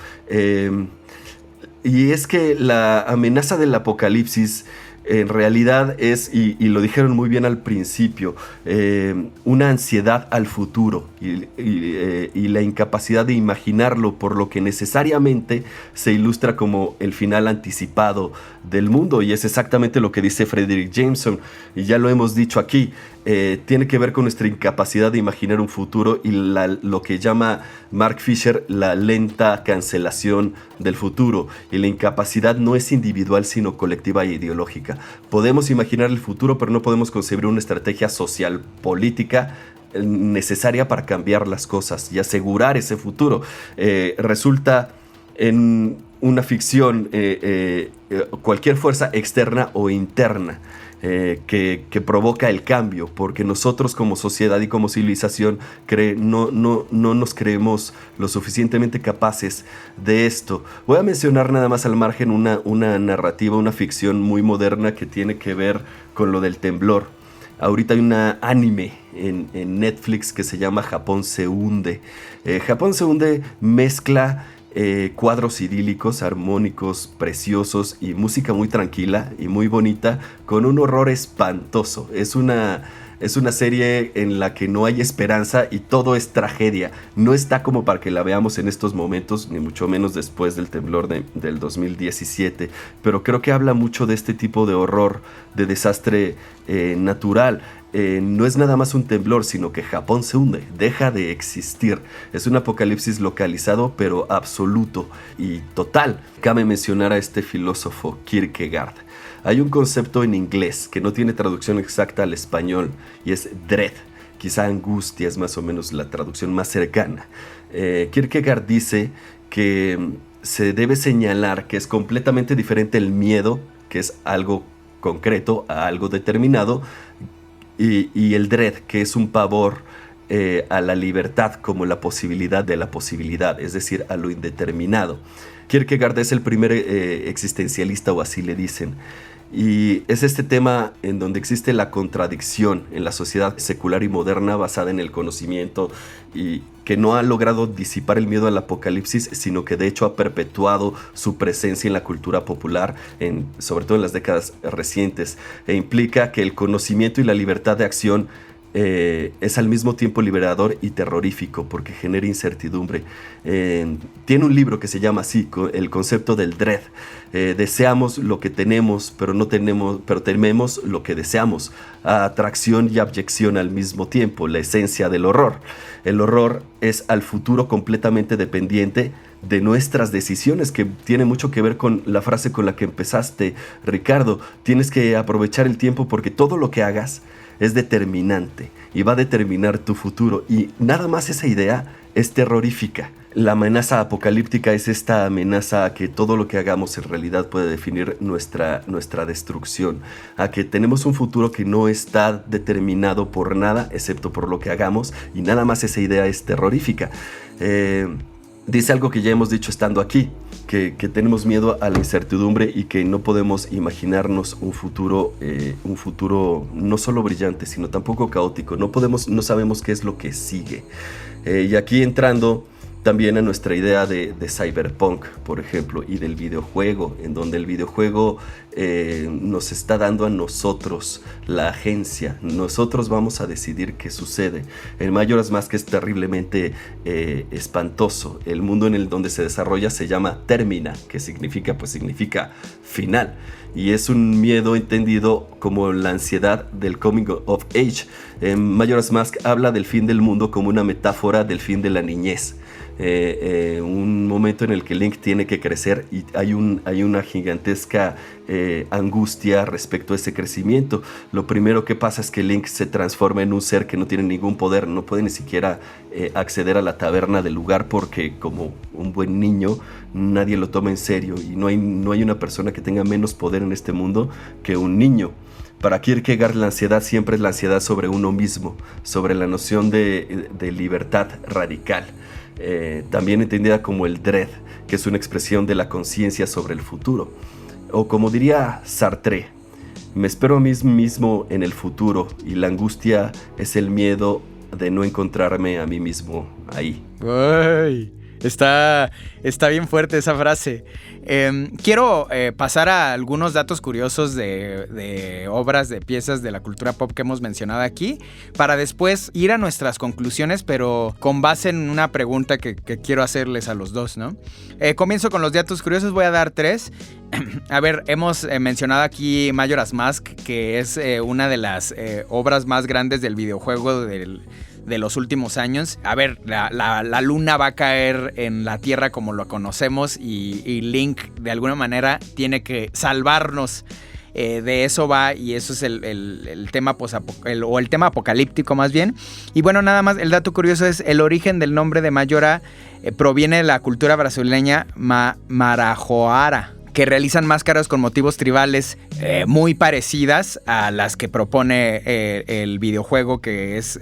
Y es que la amenaza del apocalipsis en realidad es, y lo dijeron muy bien al principio, una ansiedad al futuro y la incapacidad de imaginarlo, por lo que necesariamente se ilustra como el final anticipado del mundo. Y es exactamente lo que dice Fredric Jameson, y ya lo hemos dicho aquí. tiene que ver con nuestra incapacidad de imaginar un futuro y lo que llama Mark Fisher la lenta cancelación del futuro. Y la incapacidad no es individual, sino colectiva e ideológica. Podemos imaginar el futuro, pero no podemos concebir una estrategia social política necesaria para cambiar las cosas y asegurar ese futuro. Resulta en una ficción cualquier fuerza externa o interna que provoca el cambio, porque nosotros como sociedad y como civilización no nos creemos lo suficientemente capaces de esto. Voy a mencionar nada más al margen una narrativa, una ficción muy moderna que tiene que ver con lo del temblor. Ahorita hay una anime en Netflix que se llama Japón se hunde. Japón se hunde mezcla cuadros idílicos, armónicos, preciosos y música muy tranquila y muy bonita con un horror espantoso. Es una serie en la que no hay esperanza y todo es tragedia. No está como para que la veamos en estos momentos, ni mucho menos después del temblor del 2017. Pero creo que habla mucho de este tipo de horror, de desastre natural. No es nada más un temblor, sino que Japón se hunde, deja de existir. Es un apocalipsis localizado, pero absoluto y total. Cabe mencionar a este filósofo Kierkegaard. Hay un concepto en inglés que no tiene traducción exacta al español y es dread. Quizá angustia es más o menos la traducción más cercana. Kierkegaard dice que se debe señalar que es completamente diferente el miedo, que es algo concreto, a algo determinado, y el dread, que es un pavor a la libertad como la posibilidad de la posibilidad, es decir, a lo indeterminado. Kierkegaard es el primer existencialista, o así le dicen. Y es este tema en donde existe la contradicción en la sociedad secular y moderna basada en el conocimiento y que no ha logrado disipar el miedo al apocalipsis, sino que de hecho ha perpetuado su presencia en la cultura popular, sobre todo en las décadas recientes, e implica que el conocimiento y la libertad de acción es al mismo tiempo liberador y terrorífico porque genera incertidumbre. Tiene un libro que se llama así, el concepto del dread. Deseamos lo que tenemos, pero tememos lo que deseamos. Atracción y abyección al mismo tiempo, la esencia del horror. El horror es al futuro completamente dependiente de nuestras decisiones, que tiene mucho que ver con la frase con la que empezaste, Ricardo. Tienes que aprovechar el tiempo porque todo lo que hagas es determinante y va a determinar tu futuro, y nada más esa idea es terrorífica. La amenaza apocalíptica es esta amenaza a que todo lo que hagamos en realidad puede definir nuestra destrucción, a que tenemos un futuro que no está determinado por nada excepto por lo que hagamos, y nada más esa idea es terrorífica. Dice algo que ya hemos dicho estando aquí, que tenemos miedo a la incertidumbre y que no podemos imaginarnos un futuro no solo brillante, sino tampoco caótico. No sabemos qué es lo que sigue. Y aquí entrando también a nuestra idea de cyberpunk, por ejemplo, y del videojuego, en donde el videojuego nos está dando a nosotros la agencia. Nosotros vamos a decidir qué sucede. El Majora's Mask es terriblemente espantoso. El mundo en el donde se desarrolla se llama Termina, que significa final. Y es un miedo entendido como la ansiedad del coming of age. Majora's Mask habla del fin del mundo como una metáfora del fin de la niñez. Un momento en el que Link tiene que crecer y hay una gigantesca angustia respecto a ese crecimiento. Lo primero que pasa es que Link se transforma en un ser que no tiene ningún poder, no puede ni siquiera acceder a la taberna del lugar porque, como un buen niño, nadie lo toma en serio, y no hay una persona que tenga menos poder en este mundo que un niño. Para Kierkegaard, la ansiedad siempre es la ansiedad sobre uno mismo, sobre la noción de libertad radical. También entendida como el dread, que es una expresión de la conciencia sobre el futuro. O como diría Sartre, me espero a mí mismo en el futuro, y la angustia es el miedo de no encontrarme a mí mismo ahí. ¡Ay! Está bien fuerte esa frase. Quiero pasar a algunos datos curiosos de obras, de piezas de la cultura pop que hemos mencionado aquí, para después ir a nuestras conclusiones, pero con base en una pregunta que quiero hacerles a los dos, ¿no? Comienzo con los datos curiosos, voy a dar 3. A ver, hemos mencionado aquí Majora's Mask, que es una de las obras más grandes del videojuego de los últimos años. A ver, la luna va a caer en la Tierra como lo conocemos y Link de alguna manera tiene que salvarnos. De eso va, y eso es el tema el tema apocalíptico más bien. Y bueno, nada más, el dato curioso es el origen del nombre de Majora proviene de la cultura brasileña Marajoara, que realizan máscaras con motivos tribales muy parecidas a las que propone el videojuego, que es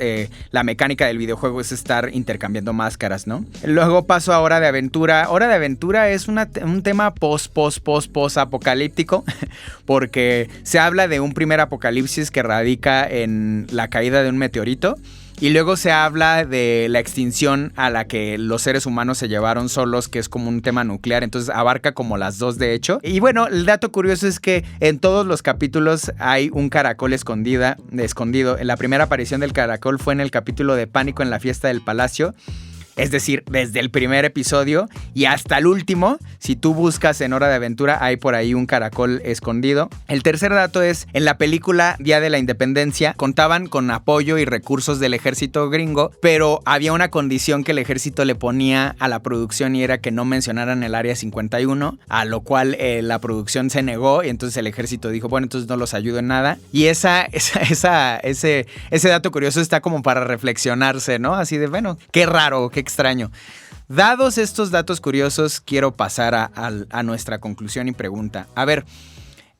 la mecánica del videojuego es estar intercambiando máscaras, ¿no? Luego paso a Hora de Aventura. Hora de Aventura es un tema post-apocalíptico, porque se habla de un primer apocalipsis que radica en la caída de un meteorito. Y luego se habla de la extinción a la que los seres humanos se llevaron solos, que es como un tema nuclear, entonces abarca como las dos de hecho. Y bueno, el dato curioso es que en todos los capítulos hay un caracol escondido. La primera aparición del caracol fue en el capítulo de Pánico en la fiesta del palacio. Es decir, desde el primer episodio y hasta el último, si tú buscas en Hora de Aventura, hay por ahí un caracol escondido. El tercer dato es, en la película Día de la Independencia, contaban con apoyo y recursos del ejército gringo, pero había una condición que el ejército le ponía a la producción y era que no mencionaran el Área 51, a lo cual la producción se negó y entonces el ejército dijo, bueno, entonces no los ayudo en nada. Y ese dato curioso está como para reflexionarse, ¿no? Así de, bueno, qué raro, qué extraño. Dados estos datos curiosos, quiero pasar a nuestra conclusión y pregunta. A ver,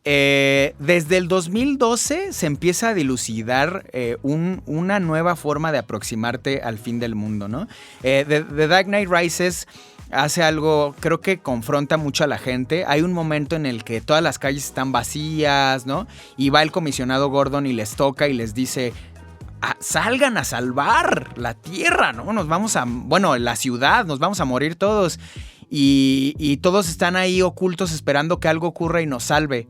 desde el 2012 se empieza a dilucidar una nueva forma de aproximarte al fin del mundo, ¿no? The Dark Knight Rises hace algo, creo que confronta mucho a la gente. Hay un momento en el que todas las calles están vacías, ¿no? Y va el comisionado Gordon y les toca y les dice... salgan a salvar la tierra, ¿no? La ciudad, nos vamos a morir todos. Y todos están ahí ocultos esperando que algo ocurra y nos salve.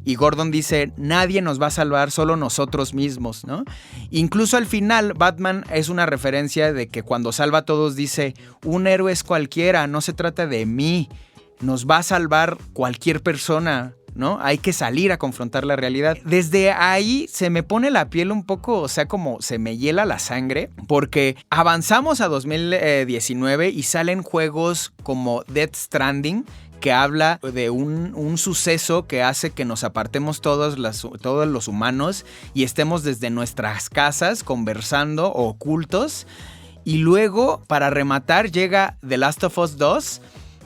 Y Gordon dice, nadie nos va a salvar, solo nosotros mismos, ¿no? Incluso al final, Batman es una referencia de que cuando salva a todos dice, un héroe es cualquiera, no se trata de mí, nos va a salvar cualquier persona, ¿no? Hay que salir a confrontar la realidad. Desde ahí se me pone la piel un poco, o sea, como se me hiela la sangre, porque avanzamos a 2019 y salen juegos como Death Stranding, que habla de un suceso que hace que nos apartemos todos los humanos y estemos desde nuestras casas conversando ocultos. Y luego, para rematar, llega The Last of Us 2,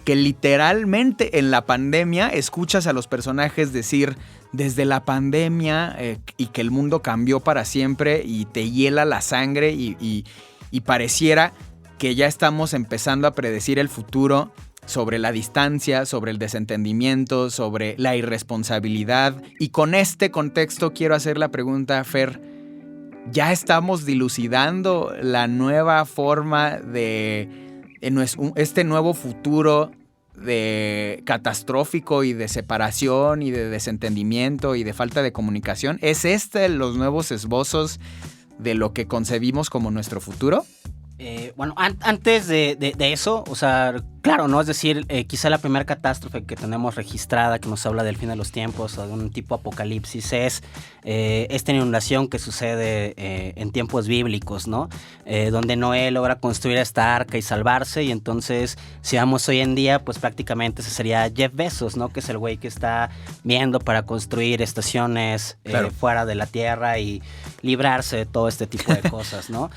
que literalmente en la pandemia escuchas a los personajes decir desde la pandemia y que el mundo cambió para siempre y te hiela la sangre y pareciera que ya estamos empezando a predecir el futuro sobre la distancia, sobre el desentendimiento, sobre la irresponsabilidad. Y con este contexto quiero hacer la pregunta, Fer, ¿ya estamos dilucidando la nueva forma de este nuevo futuro de catastrófico y de separación y de desentendimiento y de falta de comunicación? ¿Es los nuevos esbozos de lo que concebimos como nuestro futuro? Bueno, antes de eso, o sea, claro, ¿no? Es decir, quizá la primera catástrofe que tenemos registrada que nos habla del fin de los tiempos o de un tipo apocalipsis es esta inundación que sucede en tiempos bíblicos, ¿no? Donde Noé logra construir esta arca y salvarse, y entonces, si vamos hoy en día, pues prácticamente ese sería Jeff Bezos, ¿no? Que es el güey que está viendo para construir estaciones claro, fuera de la Tierra y librarse de todo este tipo de cosas, ¿no?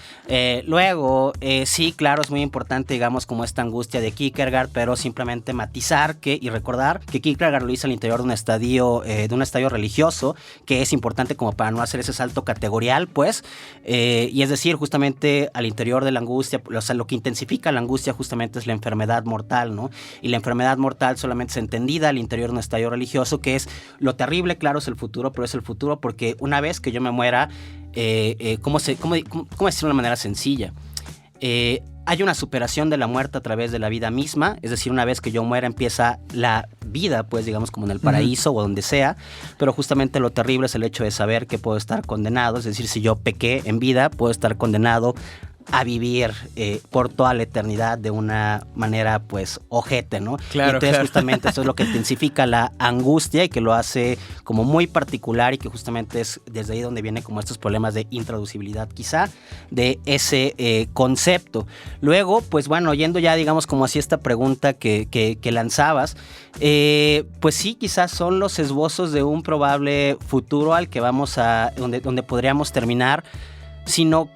Luego, sí, claro, es muy importante, digamos, como esta angustia de Kierkegaard, pero simplemente matizar y recordar que Kierkegaard lo hizo al interior de un estadio religioso, que es importante como para no hacer ese salto categorial, pues, y es decir, justamente al interior de la angustia, o sea, lo que intensifica la angustia justamente es la enfermedad mortal, ¿no? Y la enfermedad mortal solamente es entendida al interior de un estadio religioso, que es lo terrible, claro, es el futuro, pero es el futuro porque una vez que yo me muera, ¿cómo decirlo de una manera sencilla? hay una superación de la muerte a través de la vida misma, es decir, una vez que yo muera empieza la vida, pues digamos como en el paraíso o donde sea, pero justamente lo terrible es el hecho de saber que puedo estar condenado, es decir, si yo pequé en vida, puedo estar condenado a vivir por toda la eternidad de una manera pues ojete, ¿no? Claro, y entonces claro. justamente eso es lo que intensifica la angustia y que lo hace como muy particular y que justamente es desde ahí donde viene como estos problemas de intraducibilidad quizá de ese concepto. Luego, pues bueno, yendo ya digamos como así esta pregunta que lanzabas, pues sí, quizás son los esbozos de un probable futuro al que vamos a, donde podríamos terminar, sino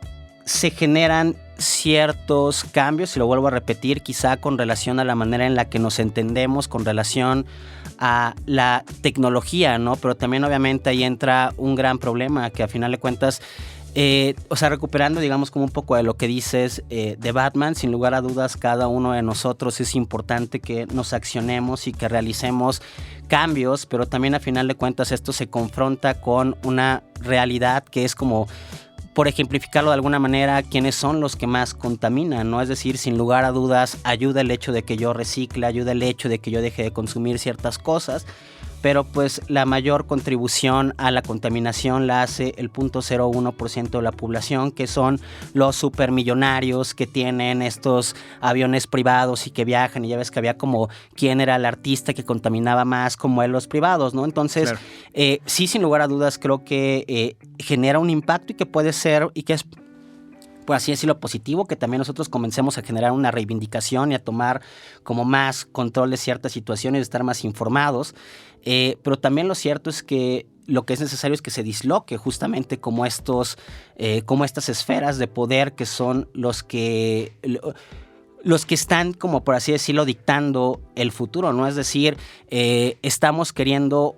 se generan ciertos cambios, y lo vuelvo a repetir, quizá con relación a la manera en la que nos entendemos, con relación a la tecnología, ¿no? Pero también obviamente ahí entra un gran problema que a final de cuentas, o sea, recuperando digamos como un poco de lo que dices de Batman, sin lugar a dudas cada uno de nosotros es importante que nos accionemos y que realicemos cambios, pero también a final de cuentas esto se confronta con una realidad que es como, por ejemplificarlo de alguna manera, quiénes son los que más contaminan, ¿no? Es decir, sin lugar a dudas, ayuda el hecho de que yo recicle, ayuda el hecho de que yo deje de consumir ciertas cosas, pero pues la mayor contribución a la contaminación la hace el 0.01% de la población, que son los supermillonarios que tienen estos aviones privados y que viajan, y ya ves que había como quién era el artista que contaminaba más como él los privados, ¿no? Entonces, claro. Sí, sin lugar a dudas, creo que genera un impacto y que puede ser, y que es, por así decirlo, positivo, que también nosotros comencemos a generar una reivindicación y a tomar como más control de ciertas situaciones, de estar más informados. Pero también lo cierto es que lo que es necesario es que se disloque justamente como estas esferas de poder que son los que están, como por así decirlo, dictando el futuro, ¿no? Es decir, estamos queriendo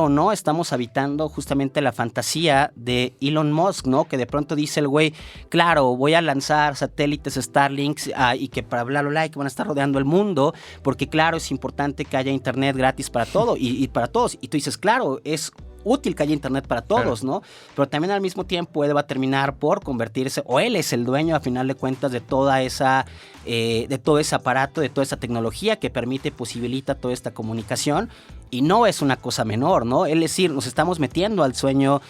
o no, estamos habitando justamente la fantasía de Elon Musk, ¿no? Que de pronto dice el güey, claro, voy a lanzar satélites Starlink y que para bla, bla, bla, que van a estar rodeando el mundo, porque claro, es importante que haya internet gratis para todo y para todos. Y tú dices, claro, es útil que haya internet para todos, ¿no? Pero también al mismo tiempo él va a terminar por convertirse, o él es el dueño a final de cuentas de toda esa, de todo ese aparato, de toda esa tecnología que permite, posibilita toda esta comunicación, y no es una cosa menor, ¿no? Es decir, nos estamos metiendo al sueño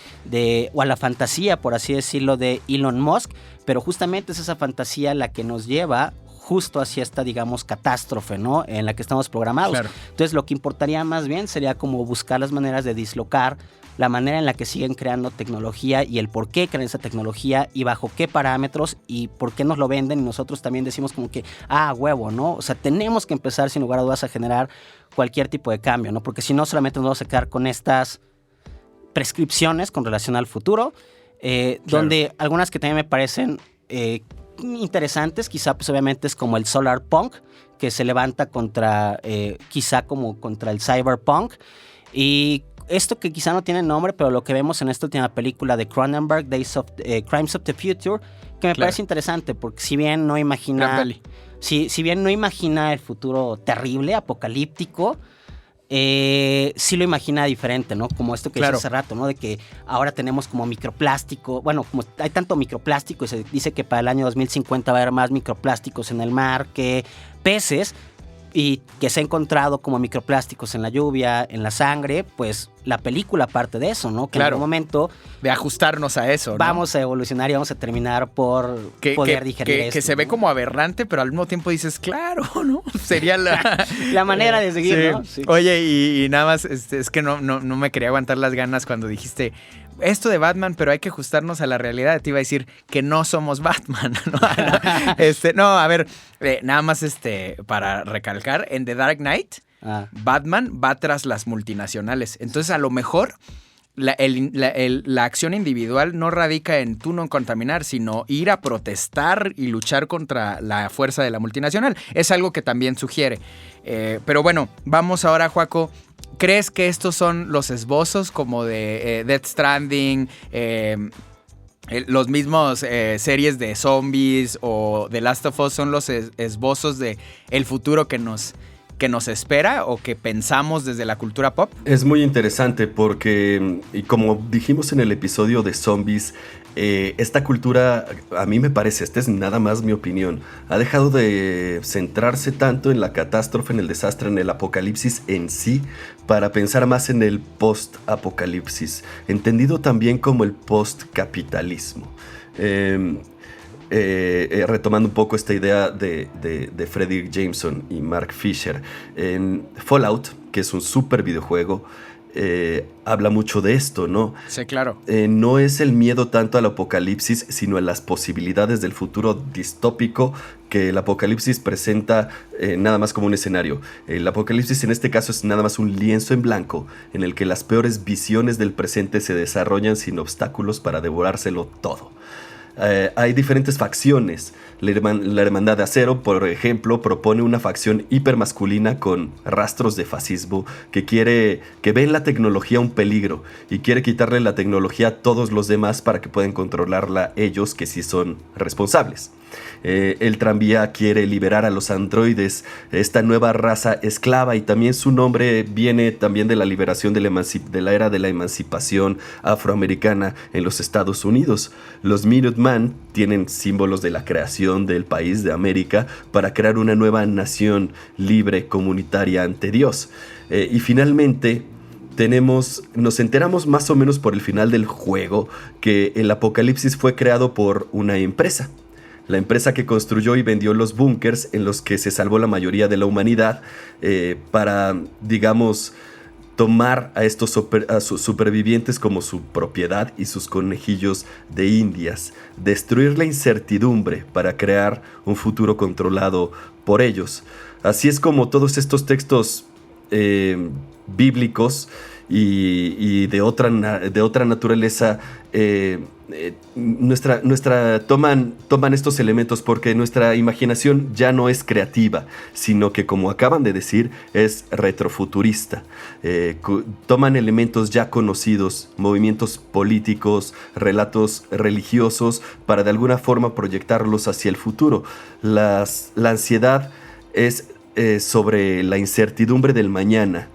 o a la fantasía, por así decirlo, de Elon Musk, pero justamente es esa fantasía la que nos lleva justo hacia esta, digamos, catástrofe, ¿no? En la que estamos programados. Claro. Entonces, lo que importaría más bien sería como buscar las maneras de dislocar la manera en la que siguen creando tecnología y el por qué crean esa tecnología y bajo qué parámetros y por qué nos lo venden, y nosotros también decimos como que, huevo, ¿no? O sea, tenemos que empezar sin lugar a dudas a generar cualquier tipo de cambio, ¿no? Porque si no, solamente nos vamos a quedar con estas prescripciones con relación al futuro, claro. Donde algunas que también me parecen interesantes, quizá pues obviamente es como el solar punk, que se levanta contra, quizá como contra el cyberpunk, y esto que quizá no tiene nombre, pero lo que vemos en esta última película de Cronenberg, Crimes of the Future, que me parece interesante, porque si bien no imagina, si bien no imagina el futuro terrible, apocalíptico, sí lo imagina diferente, ¿no? Como esto que decía hace rato, ¿no? De que ahora tenemos como microplástico, bueno, como hay tanto microplástico y se dice que para el año 2050 va a haber más microplásticos en el mar que peces, y que se ha encontrado como microplásticos en la lluvia, en la sangre, pues la película parte de eso, ¿no? Que en algún momento de ajustarnos a eso, ¿no? Vamos a evolucionar y vamos a terminar por poder digerir esto. Que se ve como aberrante, pero al mismo tiempo dices, claro, ¿no? Sería la manera de seguir, sí. ¿no? Sí. Oye, y nada más, es que no me quería aguantar las ganas cuando dijiste esto de Batman, pero hay que ajustarnos a la realidad. Te iba a decir que no somos Batman, ¿no? No, a ver, nada más para recalcar, en The Dark Knight, Batman va tras las multinacionales. Entonces, a lo mejor la acción individual no radica en tú no contaminar, sino ir a protestar y luchar contra la fuerza de la multinacional. Es algo que también sugiere. Pero bueno, vamos ahora, Joaco. ¿Crees que estos son los esbozos como de Death Stranding, los mismos series de zombies o The Last of Us son los esbozos de el futuro que nos espera o que pensamos desde la cultura pop? Es muy interesante porque, y como dijimos en el episodio de zombies, esta cultura, a mí me parece, esta es nada más mi opinión, ha dejado de centrarse tanto en la catástrofe, en el desastre, en el apocalipsis en sí, para pensar más en el post-apocalipsis, entendido también como el post-capitalismo. Retomando un poco esta idea de Frederick Jameson y Mark Fisher, en Fallout, que es un súper videojuego, habla mucho de esto, ¿no? Sí, claro. No es el miedo tanto al apocalipsis, sino a las posibilidades del futuro distópico que el apocalipsis presenta nada más como un escenario. El apocalipsis en este caso es nada más un lienzo en blanco en el que las peores visiones del presente se desarrollan sin obstáculos para devorárselo todo. Hay diferentes facciones. La Hermandad de Acero, por ejemplo, propone una facción hipermasculina con rastros de fascismo que ve en la tecnología un peligro y quiere quitarle la tecnología a todos los demás para que puedan controlarla ellos, que sí son responsables. El tranvía quiere liberar a los androides, esta nueva raza esclava, y también su nombre viene también de la liberación de la era de la emancipación afroamericana en los Estados Unidos. Los Minuteman tienen símbolos de la creación del país de América para crear una nueva nación libre, comunitaria ante Dios. Y finalmente nos enteramos más o menos por el final del juego que el apocalipsis fue creado por una empresa. La empresa que construyó y vendió los búnkers en los que se salvó la mayoría de la humanidad para, digamos, tomar a sus supervivientes como su propiedad y sus conejillos de indias, destruir la incertidumbre para crear un futuro controlado por ellos. Así es como todos estos textos bíblicos y de otra naturaleza toman estos elementos, porque nuestra imaginación ya no es creativa, sino que, como acaban de decir, es retrofuturista. Toman elementos ya conocidos, movimientos políticos, relatos religiosos, para de alguna forma proyectarlos hacia el futuro. La ansiedad es sobre la incertidumbre del mañana,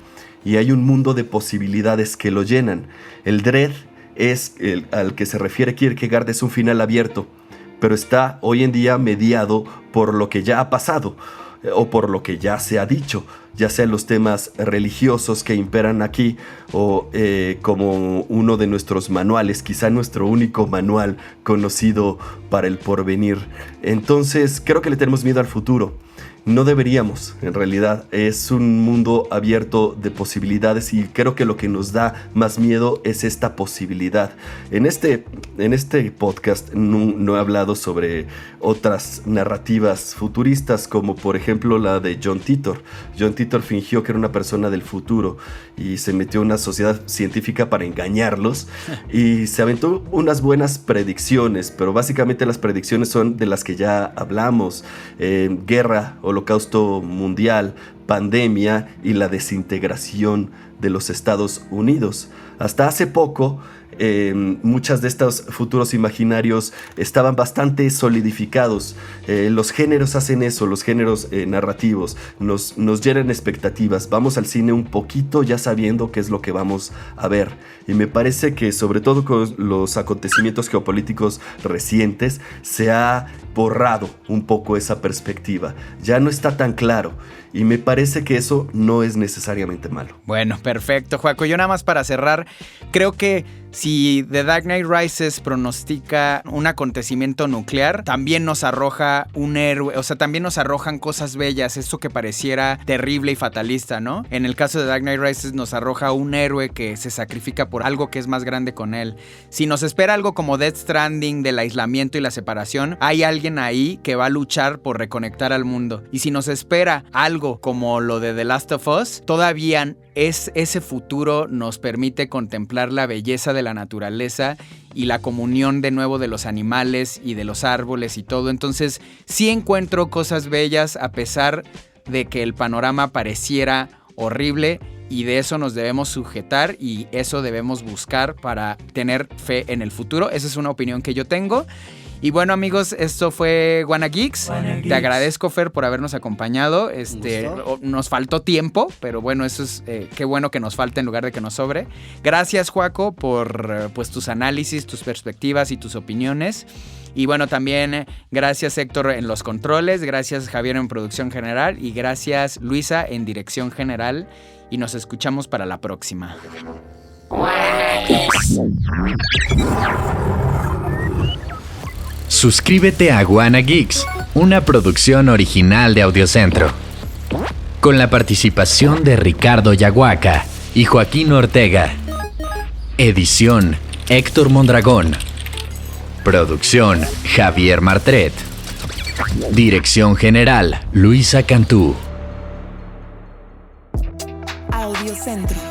y hay un mundo de posibilidades que lo llenan. El dread al que se refiere Kierkegaard es un final abierto, pero está hoy en día mediado por lo que ya ha pasado o por lo que ya se ha dicho, ya sean los temas religiosos que imperan aquí o como uno de nuestros manuales, quizá nuestro único manual conocido para el porvenir. Entonces creo que le tenemos miedo al futuro. No deberíamos, en realidad. Es un mundo abierto de posibilidades, y creo que lo que nos da más miedo es esta posibilidad. En este podcast no he hablado sobre otras narrativas futuristas, como por ejemplo la de John Titor. John Titor fingió que era una persona del futuro y se metió en una sociedad científica para engañarlos y se aventó unas buenas predicciones, pero básicamente las predicciones son de las que ya hablamos: guerra, holocausto mundial, pandemia y la desintegración de los Estados Unidos. Hasta hace poco, muchas de estos futuros imaginarios estaban bastante solidificados. Los géneros hacen eso, los géneros narrativos nos llenan expectativas. Vamos al cine un poquito ya sabiendo qué es lo que vamos a ver. Y me parece que, sobre todo con los acontecimientos geopolíticos recientes, se ha borrado un poco esa perspectiva. Ya no está tan claro. Y me parece que eso no es necesariamente malo. Bueno, perfecto, Joaco. Yo nada más para cerrar, creo que si The Dark Knight Rises pronostica un acontecimiento nuclear, también nos arroja un héroe, o sea, también nos arrojan cosas bellas, esto que pareciera terrible y fatalista, ¿no? En el caso de Dark Knight Rises nos arroja un héroe que se sacrifica por algo que es más grande con él. Si nos espera algo como Death Stranding del aislamiento y la separación, hay alguien ahí que va a luchar por reconectar al mundo. Y si nos espera algo como lo de The Last of Us, todavía ese futuro nos permite contemplar la belleza de la naturaleza y la comunión de nuevo de los animales y de los árboles y todo. Entonces sí encuentro cosas bellas a pesar de que el panorama pareciera horrible, y de eso nos debemos sujetar y eso debemos buscar para tener fe en el futuro. Esa es una opinión que yo tengo. Y bueno, amigos, esto fue Wanna Geeks. Wanna Te Geeks. agradezco, Fer, por habernos acompañado. Nos faltó tiempo, pero bueno, eso es qué bueno que nos falte en lugar de que nos sobre. Gracias, Joaco, por pues tus análisis, tus perspectivas y tus opiniones. Y bueno, también gracias, Héctor, en los controles, gracias, Javier, en producción general, y gracias, Luisa, en dirección general. Y nos escuchamos para la próxima. Suscríbete a Wanna Geeks, una producción original de Audiocentro. Con la participación de Ricardo Yaguaca y Joaquín Ortega. Edición, Héctor Mondragón. Producción, Javier Martret. Dirección general, Luisa Cantú. Audiocentro.